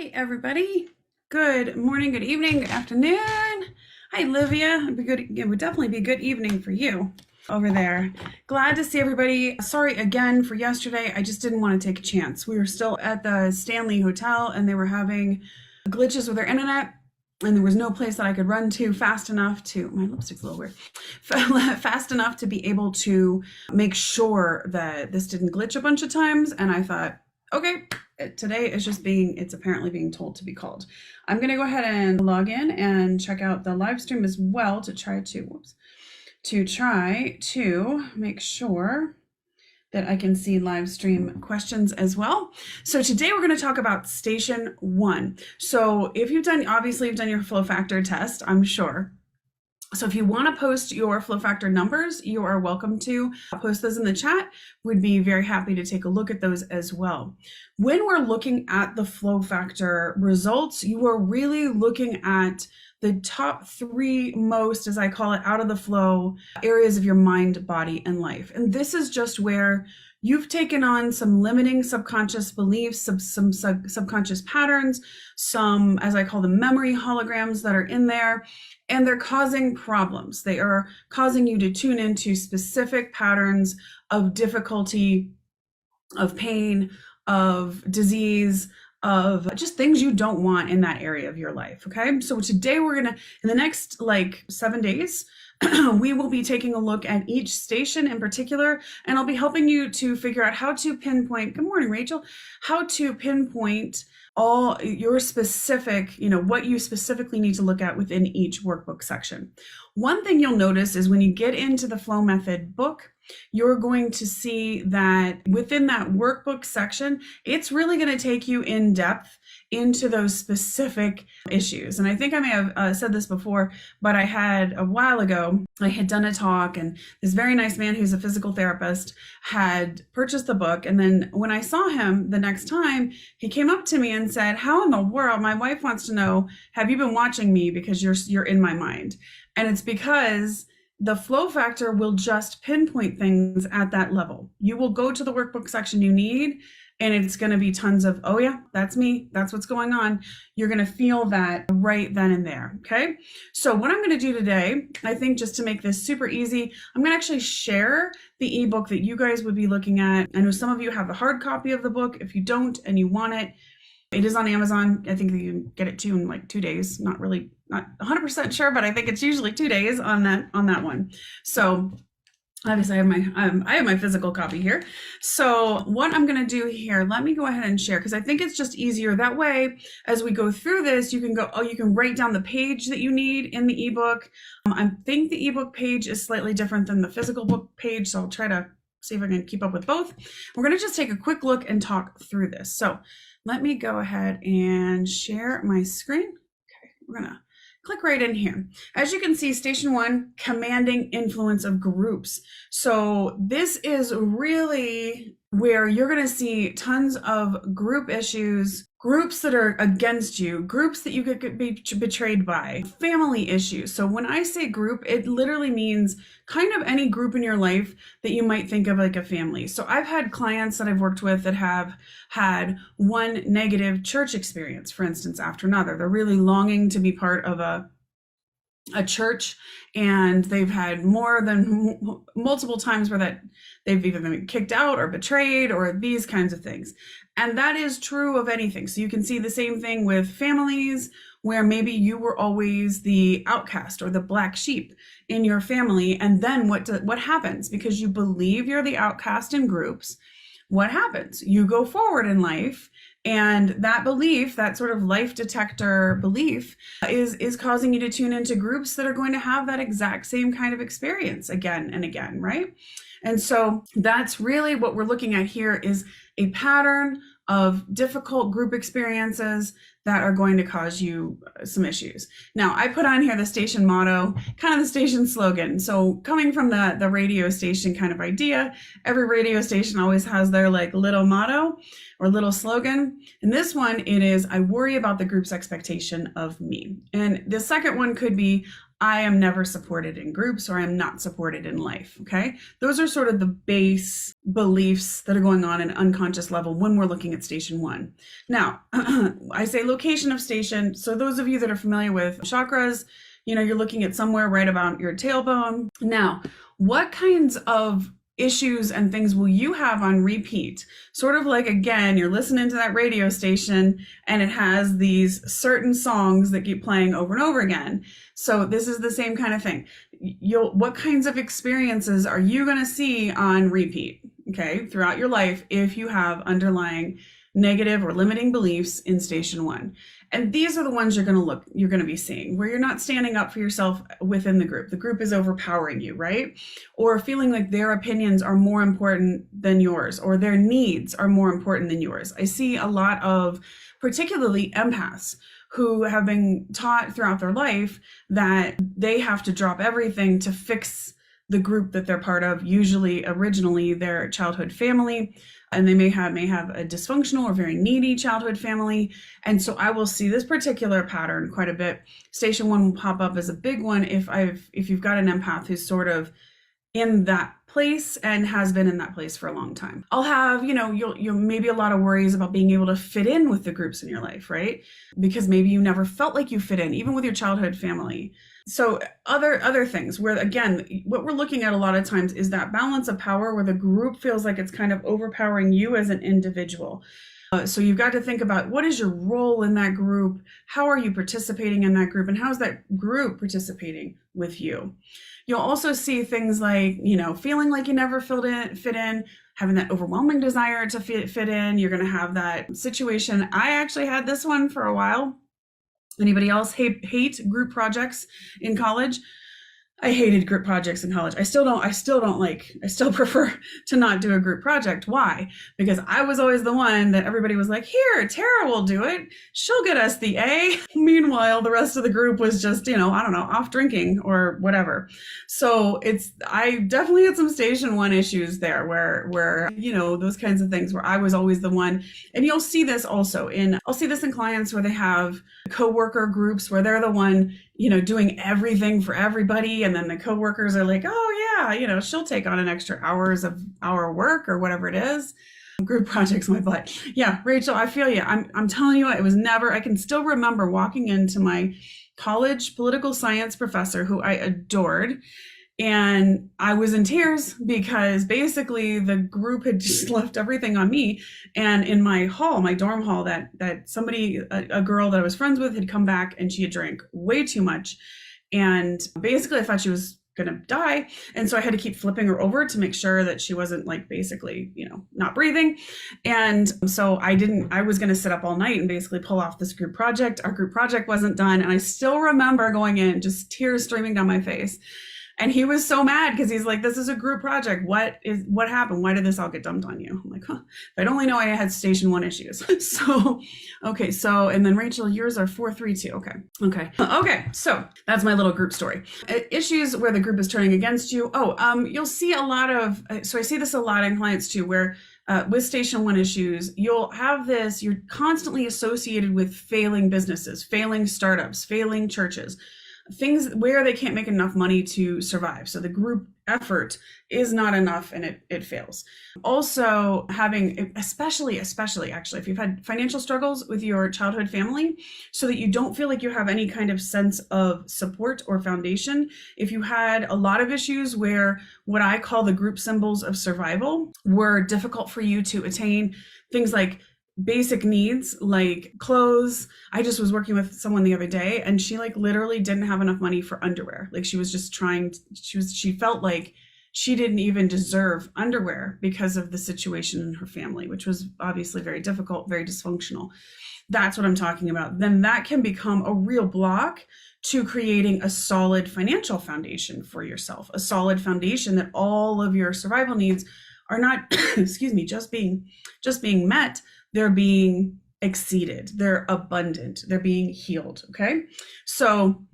Hi, everybody. Good morning, good evening, good afternoon. Hi, Livia. It would definitely be a good evening for you over there. Glad to see everybody. Sorry again for yesterday. I just didn't want to take a chance. We were still at the Stanley Hotel and they were having glitches with their internet. And there was no place that I could run to fast enough to, my lipstick's a little weird, fast enough to be able to make sure that this didn't glitch a bunch of times. And I thought, okay, today is just it's apparently being told to be called. I'm going to go ahead and log in and check out the live stream as well to try to make sure that I can see live stream questions as well. So today we're going to talk about station 1. So if obviously you've done your flow factor test, I'm sure. So if you want to post your flow factor numbers, you are welcome to post those in the chat. We'd be very happy to take a look at those as well. When we're looking at the flow factor results, you are really looking at the top 3 most, as I call it, out of the flow areas of your mind, body, and life. And this is just where you've taken on some limiting subconscious beliefs, some subconscious patterns, some, as I call them, memory holograms that are in there, and they're causing problems. They are causing you to tune into specific patterns of difficulty, of pain, of disease, of just things you don't want in that area of your life. Okay. So today we're going to, in the next 7 days, we will be taking a look at each station in particular, and I'll be helping you to figure out how to pinpoint, good morning, Rachel, how to pinpoint all your specific, what you specifically need to look at within each workbook section. One thing you'll notice is when you get into the Flow Method book, you're going to see that within that workbook section, it's really going to take you in depth into those specific issues. And I think I may have said this before, but I had a while ago, I had done a talk and this very nice man who's a physical therapist had purchased the book. And then when I saw him the next time, he came up to me and said, how in the world, my wife wants to know, have you been watching me because you're in my mind? And it's because the flow factor will just pinpoint things at that level. You will go to the workbook section you need, and it's going to be tons of, oh yeah, that's me. That's what's going on. You're going to feel that right then and there. Okay. So what I'm going to do today, I think just to make this super easy, I'm going to actually share the ebook that you guys would be looking at. I know some of you have the hard copy of the book. If you don't and you want it, it is on Amazon. I think you can get it too in 2 days. Not 100% sure, but I think it's usually 2 days on that one. So obviously I have my physical copy here. So what I'm going to do here, let me go ahead and share, because I think it's just easier that way. As we go through this, you can write down the page that you need in the ebook. I think the ebook page is slightly different than the physical book page, so I'll try to see if I can keep up with both. We're going to just take a quick look and talk through this. So let me go ahead and share my screen. Okay, we're going to click right in here. As you can see, station 1, commanding influence of groups. So this is really where you're going to see tons of group issues, groups that are against you, groups that you could be betrayed by, family issues. So when I say group, it literally means kind of any group in your life that you might think of like a family. So I've had clients that I've worked with that have had one negative church experience, for instance, after another. They're really longing to be part of a church, and they've had more than multiple times where they've either been kicked out or betrayed or these kinds of things. And that is true of anything. So you can see the same thing with families, where maybe you were always the outcast or the black sheep in your family. And then what happens? Because you believe you're the outcast in groups, what happens? You go forward in life, and that belief, that sort of life detector belief, is causing you to tune into groups that are going to have that exact same kind of experience again and again, right? And so that's really what we're looking at here, is a pattern of difficult group experiences that are going to cause you some issues. Now, I put on here the station motto, kind of the station slogan. So coming from the radio station kind of idea, every radio station always has their little motto or little slogan. And this one, it is, I worry about the group's expectation of me. And the second one could be, I am never supported in groups, or I'm not supported in life. Okay. Those are sort of the base beliefs that are going on at an unconscious level when we're looking at station 1. Now, I say location of station. So those of you that are familiar with chakras, you're looking at somewhere right about your tailbone. Now, what kinds of issues and things will you have on repeat? Sort of like, again, you're listening to that radio station and it has these certain songs that keep playing over and over again. So this is the same kind of thing. What kinds of experiences are you going to see on repeat, okay, throughout your life if you have underlying negative or limiting beliefs in station 1? And these are the ones you're going to be seeing, where you're not standing up for yourself within the group. The group is overpowering you, right? Or feeling like their opinions are more important than yours, or their needs are more important than yours. I see a lot of particularly empaths who have been taught throughout their life that they have to drop everything to fix the group that they're part of, usually originally their childhood family. And they may have a dysfunctional or very needy childhood family. And so I will see this particular pattern quite a bit. Station 1 will pop up as a big one if you've got an empath who's sort of in that place and has been in that place for a long time. I'll have, you'll maybe a lot of worries about being able to fit in with the groups in your life, right? Because maybe you never felt like you fit in, even with your childhood family. So other things where, again, what we're looking at a lot of times is that balance of power where the group feels like it's kind of overpowering you as an individual. So you've got to think about, what is your role in that group? How are you participating in that group? And how's that group participating with you? You'll also see things like, feeling like you never fit in, having that overwhelming desire to fit in. You're going to have that situation. I actually had this one for a while. Anybody else hate group projects in college? I hated group projects in college. I still prefer to not do a group project. Why? Because I was always the one that everybody was like, here, Tara will do it. She'll get us the A. Meanwhile, the rest of the group was just, off drinking or whatever. So I definitely had some station 1 issues there where, those kinds of things where I was always the one. And you'll see this also I'll see this in clients where they have coworker groups where they're the one, doing everything for everybody. And then the coworkers are like, oh yeah, she'll take on an extra hour work or whatever it is. Group projects, my butt. Yeah, Rachel, I feel you. I'm telling you, I can still remember walking into my college political science professor who I adored. And I was in tears because basically the group had just left everything on me. And in my dorm hall, that somebody, a girl that I was friends with, had come back and she had drank way too much. And basically I thought she was going to die. And so I had to keep flipping her over to make sure that she wasn't basically, not breathing. And so I was going to sit up all night and basically pull off this group project. Our group project wasn't done. And I still remember going in, just tears streaming down my face. And he was so mad because he's like, this is a group project. What happened? Why did this all get dumped on you? I'm like, if I'd only know I had station 1 issues. And then Rachel, yours are 432. Okay. So that's my little group story. Issues where the group is turning against you. You'll see a lot of, so I see this a lot in clients too, where with station 1 issues, you're constantly associated with failing businesses, failing startups, failing churches, things where they can't make enough money to survive. So the group effort is not enough and it fails. Also having, especially actually, if you've had financial struggles with your childhood family, so that you don't feel like you have any kind of sense of support or foundation. If you had a lot of issues where what I call the group symbols of survival were difficult for you to attain, things like basic needs like clothes. I just was working with someone the other day and she literally didn't have enough money for underwear. She was just she felt like she didn't even deserve underwear because of the situation in her family, which was obviously very difficult, very dysfunctional. That's what I'm talking about. Then that can become a real block to creating a solid financial foundation for yourself, a solid foundation that all of your survival needs are not, just being met. They're being exceeded. They're abundant. They're being healed. Okay. So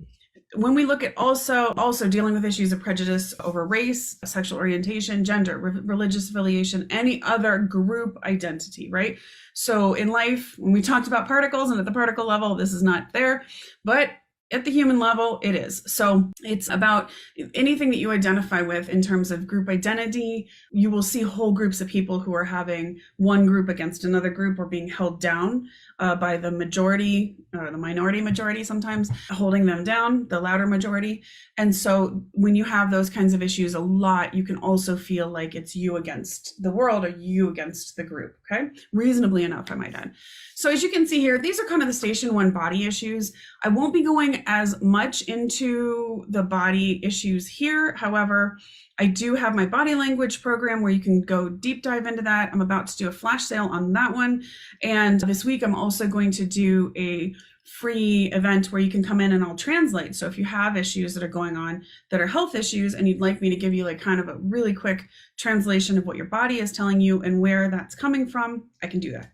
when we look at also dealing with issues of prejudice over race, sexual orientation, gender, religious affiliation, any other group identity, right? So in life, when we talked about particles and at the particle level, this is not there, but at the human level, it is. So it's about anything that you identify with in terms of group identity. You will see whole groups of people who are having one group against another group or being held down by the majority, or the minority majority, sometimes holding them down, the louder majority. And so when you have those kinds of issues a lot, you can also feel like it's you against the world or you against the group. Okay. Reasonably enough, I might add. So as you can see here, these are kind of the station 1 body issues. I won't be going as much into the body issues here. However, I do have my body language program where you can go deep dive into that. I'm about to do a flash sale on that one. And this week, I'm also going to do a free event where you can come in and I'll translate. So if you have issues that are going on that are health issues and you'd like me to give you like kind of a really quick translation of what your body is telling you and where that's coming from, I can do that.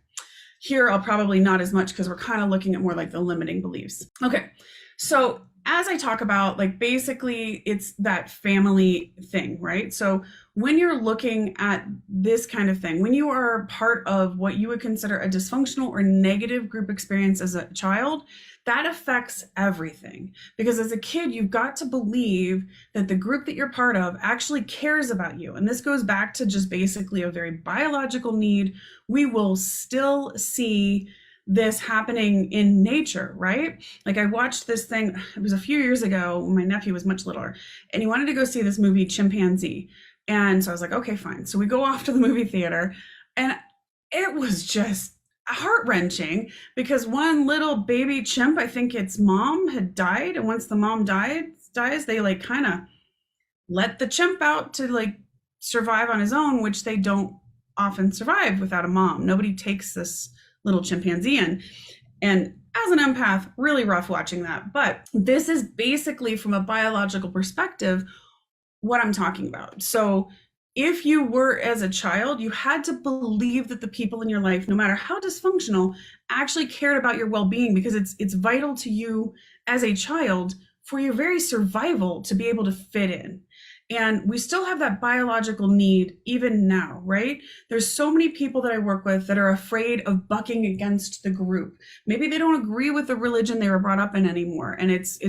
Here, I'll probably not as much because we're kind of looking at more like the limiting beliefs. Okay, so as I talk about, like basically it's that family thing, right? So when you're looking at this kind of thing, when you are part of what you would consider a dysfunctional or negative group experience as a child, that affects everything. Because as a kid, you've got to believe that the group that you're part of actually cares about you. And this goes back to just basically a very biological need. We will still see this happening in nature, right? Like I watched this thing, it was a few years ago when my nephew was much littler, and he wanted to go see this movie Chimpanzee. And so I was like, okay, fine. So we go off to the movie theater, and it was just heart-wrenching because one little baby chimp, I think its mom had died. And once the mom dies, they like kind of let the chimp out to like survive on his own, which they don't often survive without a mom. Nobody takes this little chimpanzee in. And as an empath, really rough watching that. But this is basically from a biological perspective what I'm talking about. So if you were as a child, you had to believe that the people in your life, no matter how dysfunctional, actually cared about your well-being because it's vital to you as a child for your very survival to be able to fit in. And we still have that biological need even now, right? There's so many people that I work with that are afraid of bucking against the group. Maybe they don't agree with the religion they were brought up in anymore. And it's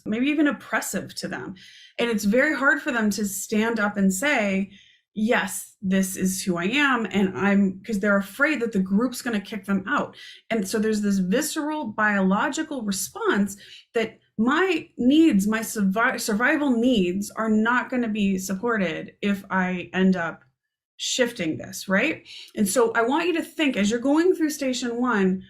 maybe even oppressive to them. And it's very hard for them to stand up and say, yes, this is who I am. And because they're afraid that the group's going to kick them out. And so there's this visceral biological response that my needs, my survival needs are not going to be supported if I end up shifting this, right? And so I want you to think as you're going through station 1,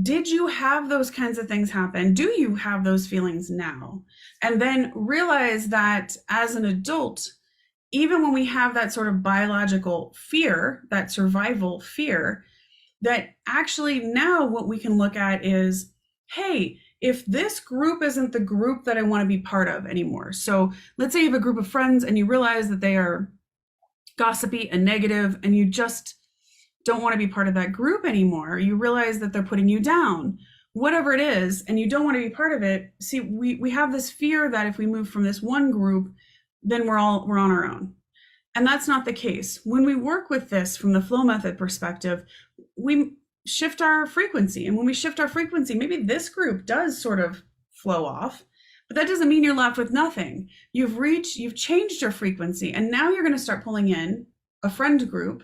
did you have those kinds of things happen? Do you have those feelings now? And then realize that as an adult, even when we have that sort of biological fear, that survival fear, that actually now what we can look at is, hey, if this group isn't the group that I want to be part of anymore. So let's say you have a group of friends and you realize that they are gossipy and negative and you just don't want to be part of that group anymore. You realize that they're putting you down, whatever it is, and you don't want to be part of it. See, we have this fear that if we move from this one group, then we're on our own. And that's not the case. When we work with this from the flow method perspective, we shift our frequency. And when we shift our frequency, maybe this group does sort of flow off, but that doesn't mean you're left with nothing. You've changed your frequency, and now you're going to start pulling in a friend group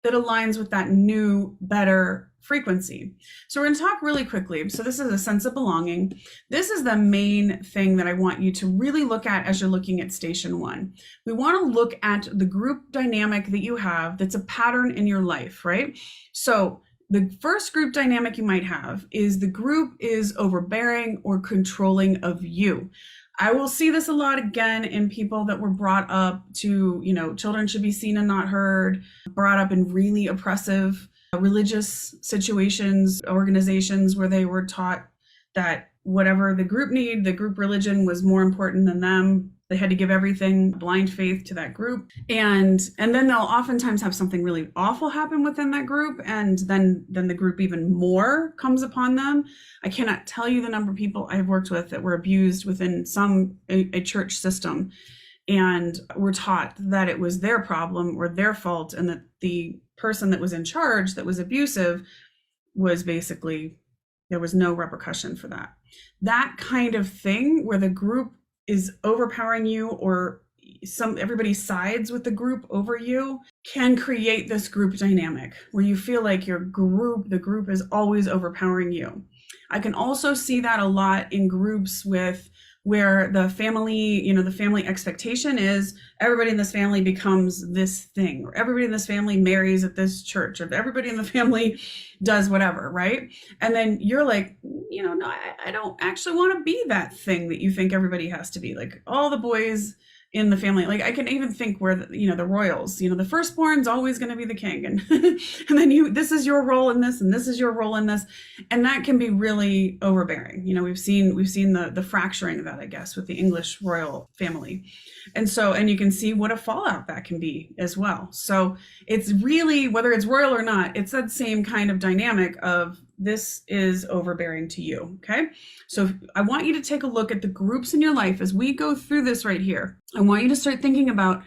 that aligns with that new, better frequency. So we're going to talk really quickly. So this is a sense of belonging. This is the main thing that I want you to really look at as you're looking at station 1. We want to look at the group dynamic that you have that's a pattern in your life, right? So the first group dynamic you might have is the group is overbearing or controlling of you. I will see this a lot again in people that were brought up to, children should be seen and not heard, brought up in really oppressive religious situations, organizations where they were taught that whatever the group need, the group religion was more important than them. They had to give everything, blind faith to that group. And then they'll oftentimes have something really awful happen within that group. And then the group even more comes upon them. I cannot tell you the number of people I've worked with that were abused within a church system and were taught that it was their problem or their fault, and that the person that was in charge that was abusive was basically There was no repercussion for that. That kind of thing where the group is overpowering you, or everybody sides with the group over you, can create this group dynamic where you feel like the group is always overpowering you. I can also see that a lot in groups where the family, the family expectation is everybody in this family becomes this thing, or everybody in this family marries at this church, or everybody in the family does whatever, right? And then you're like, no, I don't actually want to be that thing that you think everybody has to be. Like all the boys in the family, like I can even think where the royals, the firstborn's always going to be the king, and and then this is your role in this, and this is your role in this, and that can be really overbearing. We've seen the fracturing of that, I guess, with the English royal family, and you can see what a fallout that can be as well. So it's really, whether it's royal or not, it's that same kind of dynamic of this is overbearing to you. Okay. So I want you to take a look at the groups in your life as we go through this right here. I want you to start thinking about,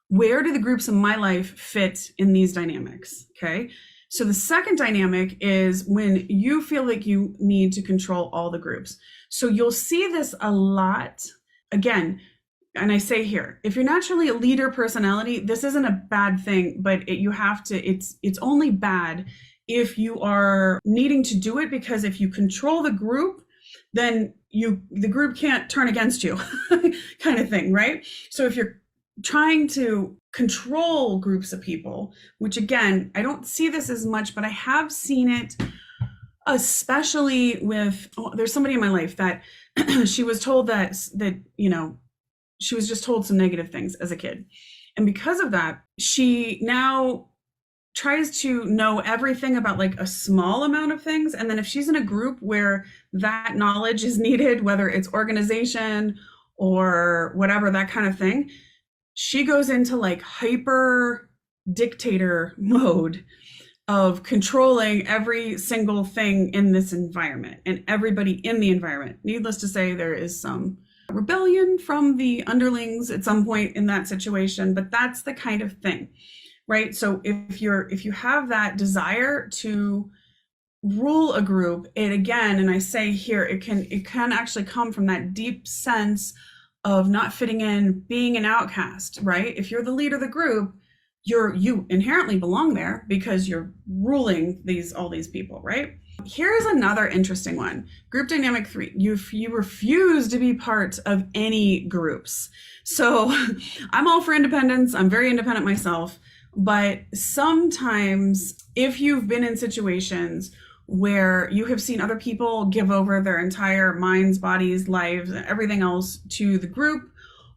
where do the groups in my life fit in these dynamics? Okay. So the second dynamic is when you feel like you need to control all the groups. So you'll see this a lot. Again, and I say here, if you're naturally a leader personality, this isn't a bad thing, but it's only bad if you are needing to do it, because if you control the group, then the group can't turn against you kind of thing, right? So if you're trying to control groups of people, which again, I don't see this as much, but I have seen it, especially with, there's somebody in my life that she was told that she was just told some negative things as a kid. And because of that, she now tries to know everything about like a small amount of things. And then if she's in a group where that knowledge is needed, whether it's organization or whatever, that kind of thing, she goes into like hyper dictator mode of controlling every single thing in this environment and everybody in the environment. Needless to say, there is some rebellion from the underlings at some point in that situation, but that's the kind of thing. Right. So if you have that desire to rule a group, it again, and I say here, it can actually come from that deep sense of not fitting in, being an outcast, right? If you're the leader of the group, you inherently belong there because you're ruling all these people, right? Here's another interesting one. Group dynamic 3. You refuse to be part of any groups. So I'm all for independence. I'm very independent myself. But sometimes if you've been in situations where you have seen other people give over their entire minds, bodies, lives, and everything else to the group,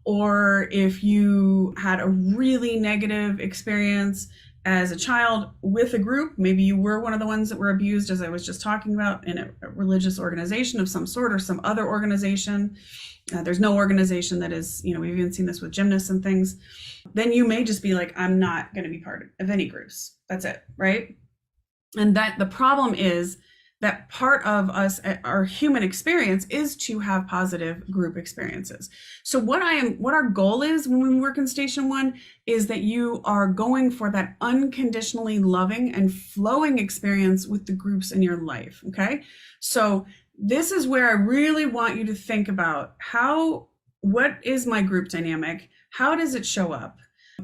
or if you had a really negative experience as a child with a group, maybe you were one of the ones that were abused, as I was just talking about, in a religious organization of some sort or some other organization. There's no organization that is, we've even seen this with gymnasts and things. Then you may just be like, I'm not going to be part of any groups. That's it, right? And that the problem is that part of us, our human experience, is to have positive group experiences. So what our goal is when we work in Station 1 is that you are going for that unconditionally loving and flowing experience with the groups in your life, okay? So this is where I really want you to think about what is my group dynamic? How does it show up?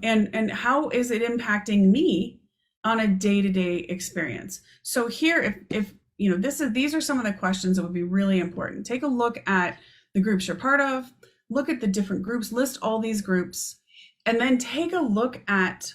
And how is it impacting me on a day-to-day experience? So here, if these are some of the questions that would be really important. Take a look at the groups you're part of, look at the different groups, list all these groups, and then take a look at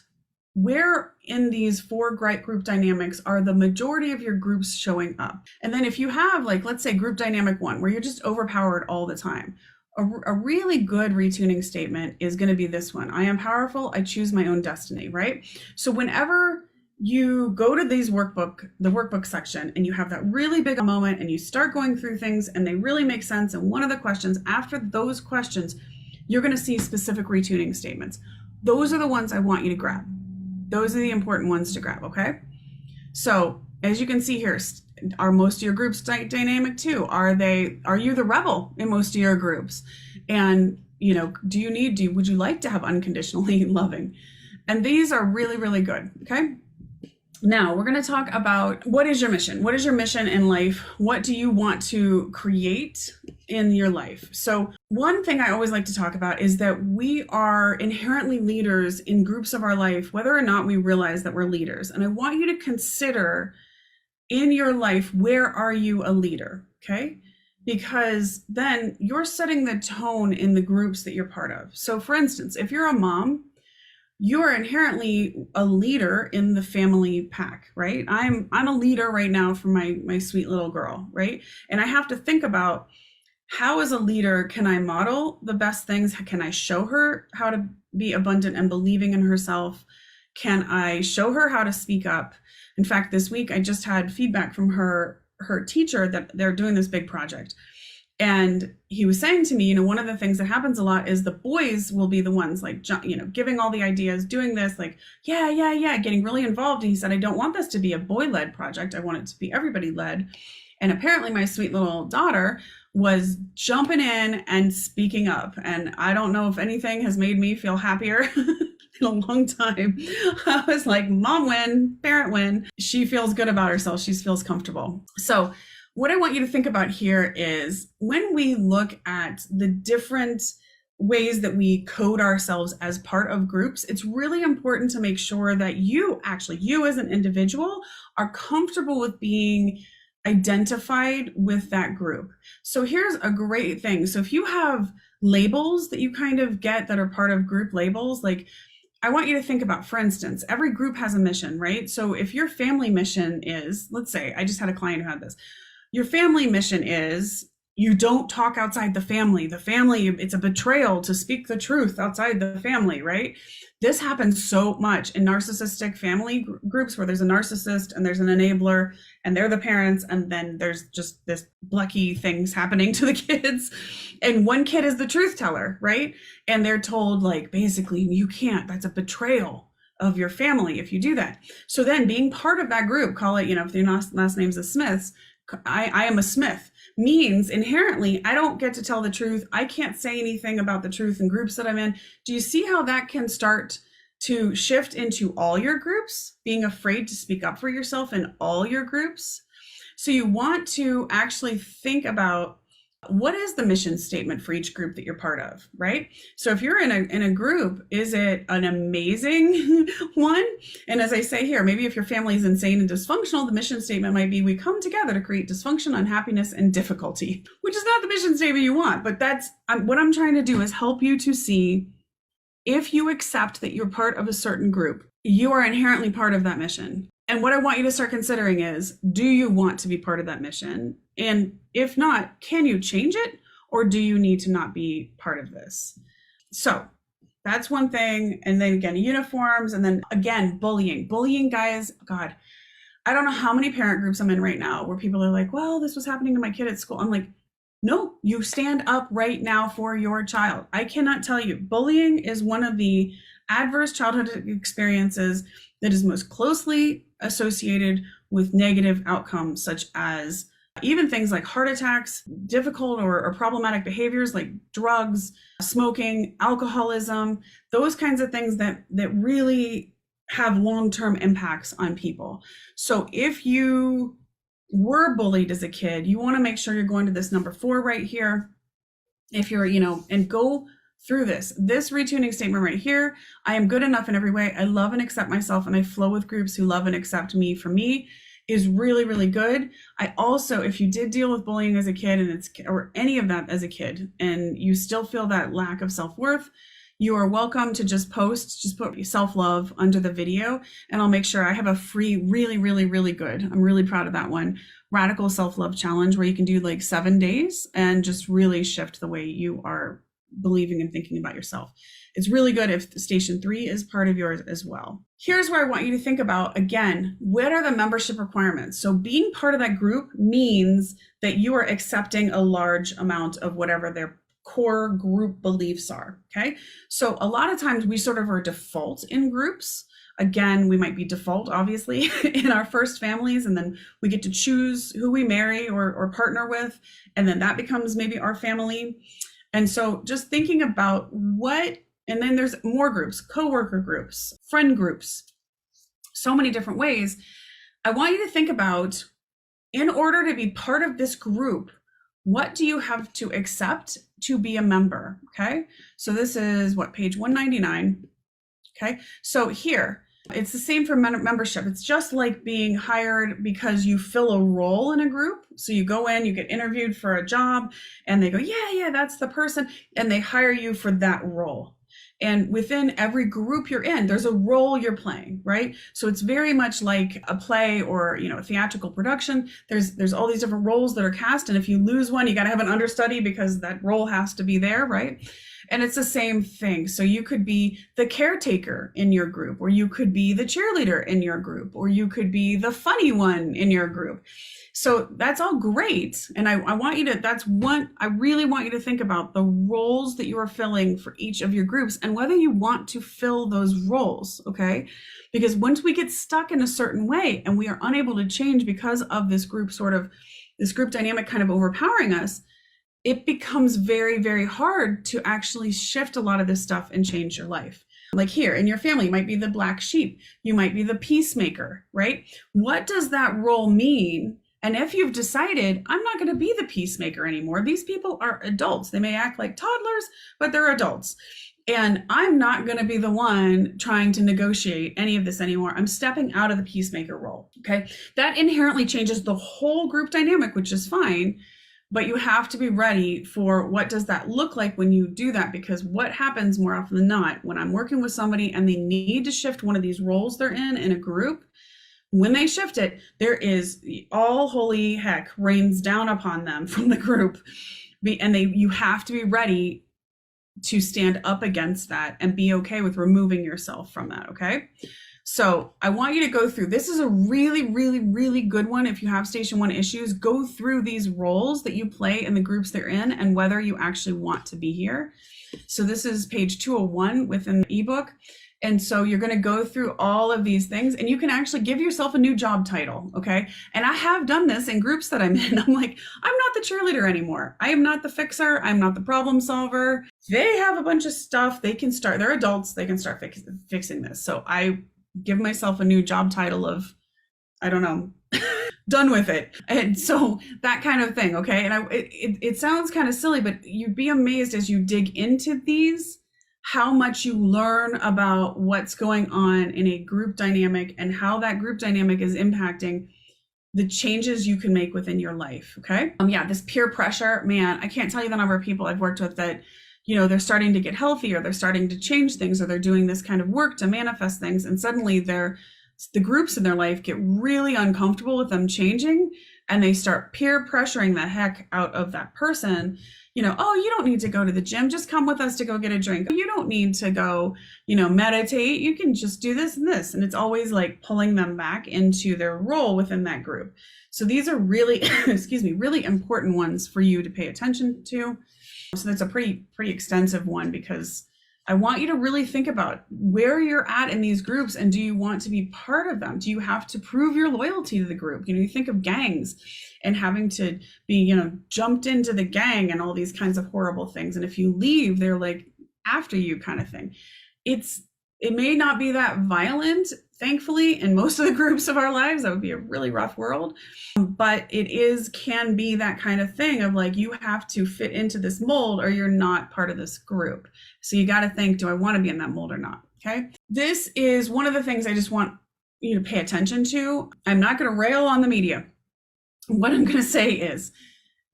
where in these 4 group dynamics are the majority of your groups showing up. And then if you have, like, let's say group dynamic 1, where you're just overpowered all the time, a really good retuning statement is going to be this one. I am powerful. I choose my own destiny, right? So whenever you go to the workbook section, and you have that really big moment and you start going through things and they really make sense, and one of the questions, after those questions, you're going to see specific retuning statements. Those are the ones I want you to grab. Those are the important ones to grab, okay? So as you can see here, are most of your groups dynamic 2? Are you the rebel in most of your groups? And would you like to have unconditionally loving? And these are really, really good, okay? Now we're going to talk about what is your mission? What is your mission in life? What do you want to create in your life? So one thing I always like to talk about is that we are inherently leaders in groups of our life, whether or not we realize that we're leaders. And I want you to consider in your life, where are you a leader? Okay. Because then you're setting the tone in the groups that you're part of. So for instance, if you're a mom, you are inherently a leader in the family pack, right? I'm a leader right now for my sweet little girl, right? And I have to think about how as a leader can I model the best things? Can I show her how to be abundant and believing in herself? Can I show her how to speak up? In fact, this week I just had feedback from her teacher that they're doing this big project. And he was saying to me, one of the things that happens a lot is the boys will be the ones like, giving all the ideas, doing this, like, yeah, getting really involved. And he said, I don't want this to be a boy-led project. I want it to be everybody-led. And apparently my sweet little daughter was jumping in and speaking up. And I don't know if anything has made me feel happier in a long time. I was like, mom win, parent win. She feels good about herself. She feels comfortable. So what I want you to think about here is when we look at the different ways that we code ourselves as part of groups, it's really important to make sure that you as an individual are comfortable with being identified with that group. So here's a great thing. So if you have labels that you kind of get that are part of group labels, like I want you to think about, for instance, every group has a mission, right? So if your family mission is, let's say, I just had a client who had this. Your family mission is you don't talk outside the family. The family, it's a betrayal to speak the truth outside the family, right? This happens so much in narcissistic family groups where there's a narcissist and there's an enabler and they're the parents. And then there's just this plucky things happening to the kids. And one kid is the truth teller, right? And they're told like, basically, you can't, that's a betrayal of your family if you do that. So then being part of that group, call it, if your last name's the Smiths, I am a Smith, means inherently I don't get to tell the truth. I can't say anything about the truth in groups that I'm in. Do you see how that can start to shift into all your groups, being afraid to speak up for yourself in all your groups? So you want to actually think about what is the mission statement for each group that you're part of, right? So if you're in a group, is it an amazing one? And as I say here, maybe if your family is insane and dysfunctional, the mission statement might be, we come together to create dysfunction, unhappiness, and difficulty, which is not the mission statement you want. But that's what I'm trying to do is help you to see if you accept that you're part of a certain group, you are inherently part of that mission. And what I want you to start considering is, do you want to be part of that mission? And if not, can you change it? Or do you need to not be part of this? So that's one thing. And then again, uniforms. And then again, bullying. Bullying, guys, God, I don't know how many parent groups I'm in right now where people are like, well, this was happening to my kid at school. I'm like, no, you stand up right now for your child. I cannot tell you. Bullying is one of the adverse childhood experiences that is most closely associated with negative outcomes, such as even things like heart attacks, difficult or problematic behaviors like drugs, smoking, alcoholism, those kinds of things that really have long-term impacts on people. So if you were bullied as a kid, you want to make sure you're going to this number 4 right here. If you're, and go through this retuning statement right here. I am good enough in every way. I love and accept myself, and I flow with groups who love and accept me for me is really, really good. I also, if you did deal with bullying as a kid or any of that as a kid, and you still feel that lack of self-worth, you are welcome to just put self-love under the video, and I'll make sure I have a free, really, really, really good, I'm really proud of that one, radical self-love challenge where you can do like 7 days and just really shift the way you are believing and thinking about yourself. It's really good if station 3 is part of yours as well. Here's where I want you to think about, again, what are the membership requirements? So being part of that group means that you are accepting a large amount of whatever their core group beliefs are, okay? So a lot of times we sort of are default in groups. Again, we might be default, obviously, in our first families, and then we get to choose who we marry or partner with, and then that becomes maybe our family. And so just thinking about and then there's more groups, coworker groups, friend groups. so many different ways. I want you to think about, in order to be part of this group, what do you have to accept to be a member? Okay, so this is what, page 199. Okay, so here, it's the same for membership. It's just like being hired because you fill a role in a group. So you go in, you get interviewed for a job, and they go, yeah, that's the person, and they hire you for that role. And within every group you're in, there's a role you're playing, right? So it's very much like a play or, a theatrical production. There's all these different roles that are cast, and if you lose one, you got to have an understudy because that role has to be there, right? And it's the same thing. So you could be the caretaker in your group, or you could be the cheerleader in your group, or you could be the funny one in your group. So that's all great. And I really want you to think about the roles that you are filling for each of your groups and whether you want to fill those roles, okay? Because once we get stuck in a certain way and we are unable to change because of this group dynamic kind of overpowering us, it becomes very, very hard to actually shift a lot of this stuff and change your life. Like here in your family, you might be the black sheep. You might be the peacemaker, right? What does that role mean? And if you've decided, I'm not going to be the peacemaker anymore, these people are adults. They may act like toddlers, but they're adults. And I'm not going to be the one trying to negotiate any of this anymore. I'm stepping out of the peacemaker role, okay? That inherently changes the whole group dynamic, which is fine. But you have to be ready for what does that look like when you do that, because what happens more often than not when I'm working with somebody and they need to shift one of these roles they're in a group, when they shift it, there is all holy heck rains down upon them from the group. And you have to be ready to stand up against that and be okay with removing yourself from that, okay? So I want you to go through, this is a really, really, really good one. If you have station 1 issues, go through these roles that you play in the groups they're in and whether you actually want to be here. So this is page 201 within the ebook. And so you're going to go through all of these things and you can actually give yourself a new job title. Okay. And I have done this in groups that I'm in. I'm like, I'm not the cheerleader anymore. I am not the fixer. I'm not the problem solver. They have a bunch of stuff. They're adults. They can start fixing this. So I give myself a new job title of, I don't know, done with it. And so that kind of thing. Okay. And it sounds kind of silly, but you'd be amazed as you dig into these, how much you learn about what's going on in a group dynamic and how that group dynamic is impacting the changes you can make within your life. Okay. This peer pressure, man, I can't tell you the number of people I've worked with that, they're starting to get healthy, or they're starting to change things, or they're doing this kind of work to manifest things. And suddenly the groups in their life get really uncomfortable with them changing, and they start peer pressuring the heck out of that person. Oh, you don't need to go to the gym. Just come with us to go get a drink. You don't need to go, meditate. You can just do this and this. And it's always like pulling them back into their role within that group. So these are really, really important ones for you to pay attention to. So that's a pretty extensive one, because I want you to really think about where you're at in these groups, and do you want to be part of them? Do you have to prove your loyalty to the group? You think of gangs and having to be, jumped into the gang and all these kinds of horrible things. And if you leave, they're like after you kind of thing. It may not be that violent, thankfully, in most of the groups of our lives. That would be a really rough world. But can be that kind of thing of like, you have to fit into this mold or you're not part of this group. So you got to think, do I want to be in that mold or not? Okay. This is one of the things I just want you to pay attention to. I'm not going to rail on the media. What I'm going to say is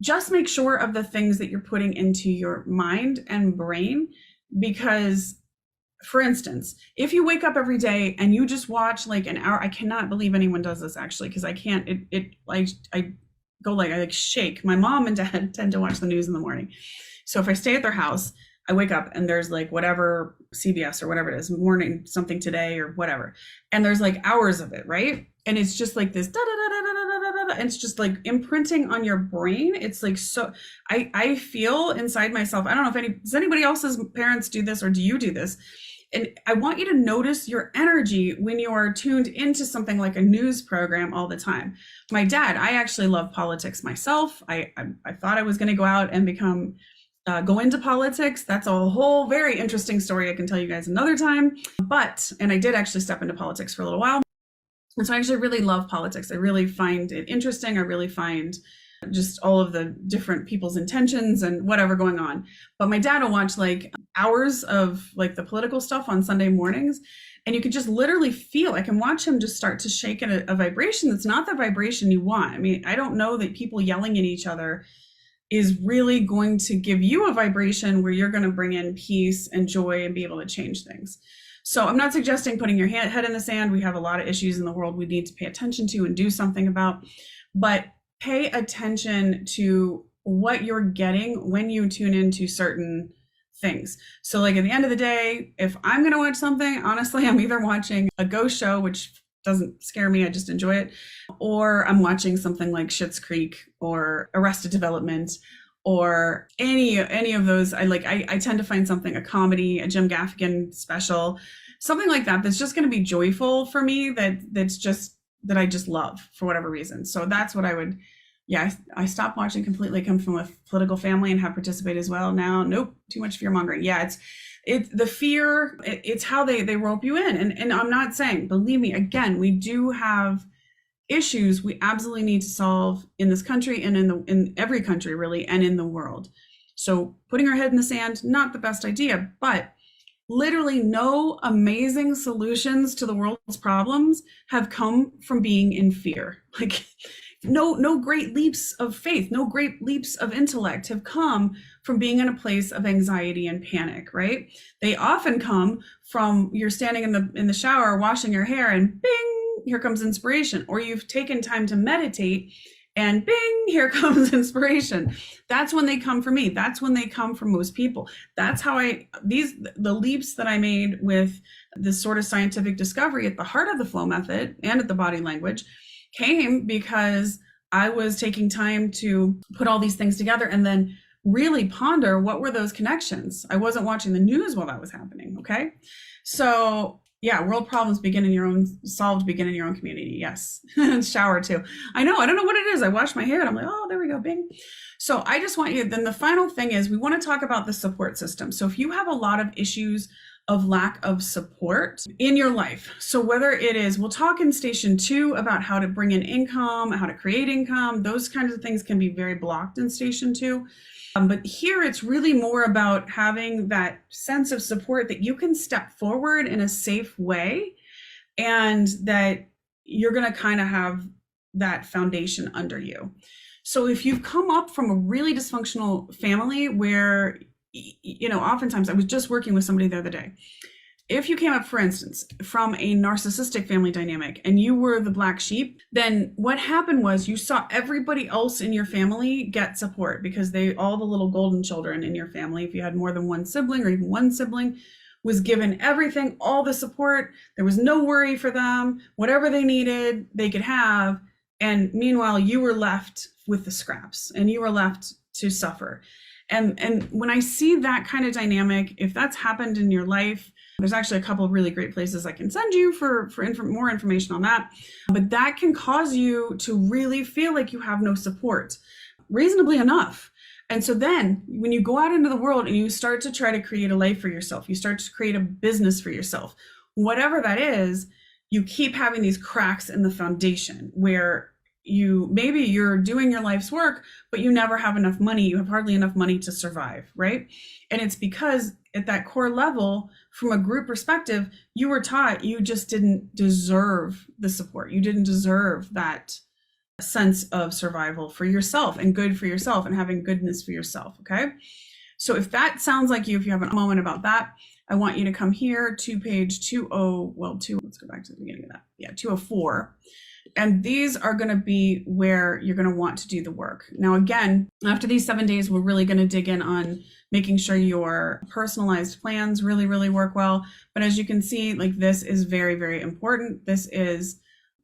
just make sure of the things that you're putting into your mind and brain, because for instance, if you wake up every day and you just watch like an hour, I cannot believe anyone does this actually, because I can't, I go like, I like shake. My mom and dad tend to watch the news in the morning. So if I stay at their house, I wake up and there's like whatever CBS or whatever it is, morning something today or whatever. And there's like hours of it, right? And it's just like this, da, da, da, da, da, da, da, da, and it's just like imprinting on your brain. It's like, so I feel inside myself, I don't know if does anybody else's parents do this, or do you do this? And I want you to notice your energy when you are tuned into something like a news program all the time. My dad, I actually love politics myself. I thought I was going to go out and go into politics. That's a whole very interesting story I can tell you guys another time. And I did actually step into politics for a little while. And so I actually really love politics. I really find it interesting. I really find just all of the different people's intentions and whatever going on. But my dad will watch like hours of like the political stuff on Sunday mornings. And you can just literally feel, I can watch him just start to shake in a vibration that's not the vibration you want. I mean, I don't know that people yelling at each other is really going to give you a vibration where you're going to bring in peace and joy and be able to change things. So I'm not suggesting putting your head in the sand. We have a lot of issues in the world we need to pay attention to and do something about, but pay attention to what you're getting when you tune into certain things. So like at the end of the day, if I'm going to watch something, honestly, I'm either watching a ghost show, which doesn't scare me, I just enjoy it, or I'm watching something like Schitt's Creek or Arrested Development or any of those. I tend to find something, a comedy, a Jim Gaffigan special, something like that that's just going to be joyful for me, that I just love for whatever reason. So that's what I would, I stopped watching completely. I come from a political family and have participated as well. Now, nope, too much fear mongering. Yeah, it's the fear, it's how they rope you in. And I'm not saying, believe me, again, we do have issues we absolutely need to solve in this country and in every country really, and in the world. So putting our head in the sand, not the best idea, but literally no amazing solutions to the world's problems have come from being in fear. Like no great leaps of faith, no great leaps of intellect have come from being in a place of anxiety and panic, right? They often come from you're standing in the shower washing your hair and bing, here comes inspiration, or you've taken time to meditate and bing, here comes inspiration. That's when they come for me. That's when they come from most people. That's how the leaps that I made with this sort of scientific discovery at the heart of the flow method and at the body language came because I was taking time to put all these things together and then really ponder what were those connections. I wasn't watching the news while that was happening. Okay. So yeah, world problems begin in your own community. Yes. Shower too. I know. I don't know what it is. I wash my hair and I'm like, oh, there we go. Bing. So I just want you, then the final thing is we want to talk about the support system. So if you have a lot of issues of lack of support in your life, so whether it is, we'll talk in station 2 about how to bring in income, how to create income, those kinds of things can be very blocked in station 2. But here it's really more about having that sense of support that you can step forward in a safe way and that you're going to kind of have that foundation under you. So if you've come up from a really dysfunctional family where, oftentimes I was just working with somebody the other day. If you came up, for instance, from a narcissistic family dynamic and you were the black sheep, then what happened was you saw everybody else in your family get support because all the little golden children in your family, if you had more than one sibling or even one sibling, was given everything, all the support. There was no worry for them. Whatever they needed, they could have. And meanwhile, you were left with the scraps and you were left to suffer. And when I see that kind of dynamic, if that's happened in your life, there's actually a couple of really great places I can send you for more information on that. But that can cause you to really feel like you have no support, reasonably enough. And so then when you go out into the world and you start to try to create a life for yourself, you start to create a business for yourself, whatever that is, you keep having these cracks in the foundation where maybe you're doing your life's work, but you never have enough money. You have hardly enough money to survive, right? And it's because at that core level, from a group perspective, you were taught you just didn't deserve the support. You didn't deserve that sense of survival for yourself and good for yourself and having goodness for yourself, okay? So if that sounds like you, if you have a moment about that, I want you to come here to page 20, let's go back to the beginning of that. Yeah, 204. And these are going to be where you're going to want to do the work. Now, again, after these 7 days, we're really going to dig in on making sure your personalized plans really, really work well. But as you can see, like this is very, very important.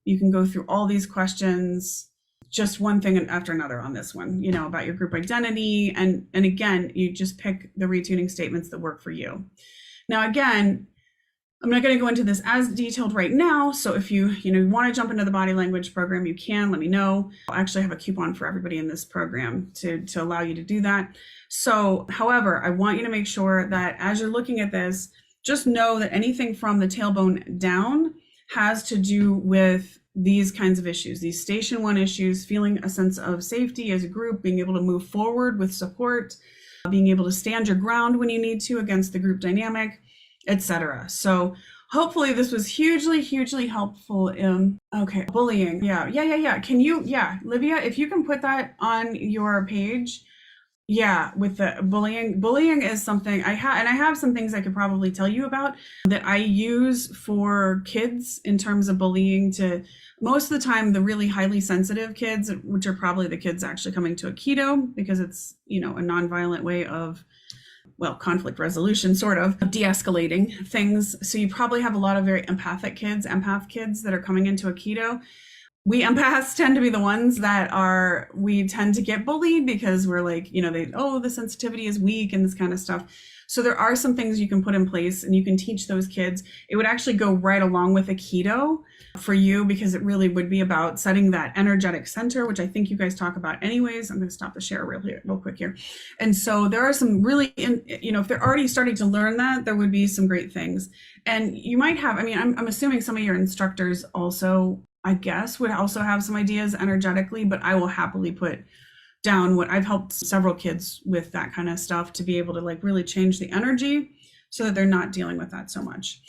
You can go through all these questions, just one thing after another on this one, about your group identity. And again, you just pick the retuning statements that work for you. Now, again, I'm not going to go into this as detailed right now. So if you want to jump into the body language program, you can let me know. I'll actually have a coupon for everybody in this program to allow you to do that. So, however, I want you to make sure that as you're looking at this, just know that anything from the tailbone down has to do with these kinds of issues, these station 1 issues, feeling a sense of safety as a group, being able to move forward with support, being able to stand your ground when you need to against the group dynamic, etc. So hopefully this was hugely helpful in, okay, bullying. Yeah. Can you, Livia, if you can put that on your page. Yeah, with the bullying is something I have some things I could probably tell you about that I use for kids in terms of bullying. To most of the time, the really highly sensitive kids, which are probably the kids actually coming to Aikido, because it's, a nonviolent way of, well, conflict resolution, sort of de-escalating things. So you probably have a lot of very empath kids that are coming into Aikido. We empaths tend to be the ones that we tend to get bullied because we're like, the sensitivity is weak and this kind of stuff. So there are some things you can put in place and you can teach those kids. It would actually go right along with Aikido for you, because it really would be about setting that energetic center, which I think you guys talk about anyways. I'm going to stop the share real quick here. And so there are some really, if they're already starting to learn that, there would be some great things. And you might have, I'm assuming some of your instructors also, I guess, would also have some ideas energetically, but I will happily put down what I've helped several kids with, that kind of stuff, to be able to really change the energy so that they're not dealing with that so much.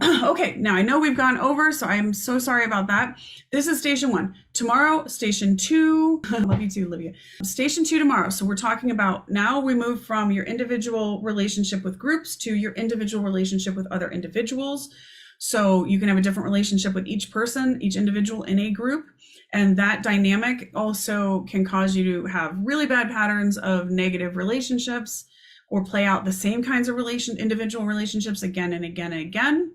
Okay, now I know we've gone over, so I'm so sorry about that. This is station 1. Tomorrow, station 2. I love you too, Olivia. Station 2 tomorrow. So we're talking about, now we move from your individual relationship with groups to your individual relationship with other individuals. So you can have a different relationship with each person, each individual in a group. And that dynamic also can cause you to have really bad patterns of negative relationships, or play out the same kinds of individual relationships again and again and again.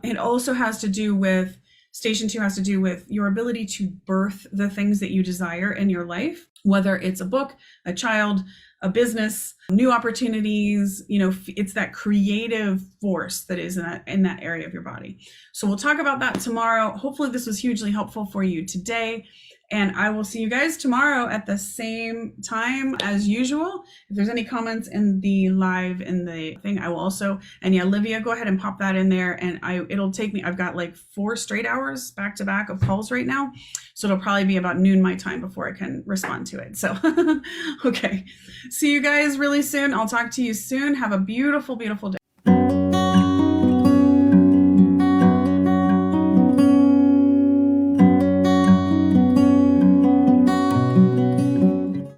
It also has to do with, station 2 has to do with your ability to birth the things that you desire in your life, whether it's a book, a child, a business, new opportunities. It's that creative force that is in that area of your body. So we'll talk about that tomorrow. Hopefully this was hugely helpful for you today. And I will see you guys tomorrow at the same time as usual. If there's any comments in the live, in the thing, I will also, and yeah, Livia, go ahead and pop that in there. And it'll take me, I've got like 4 straight hours back to back of calls right now. So it'll probably be about noon my time before I can respond to it. So, okay. See you guys really soon. I'll talk to you soon. Have a beautiful day.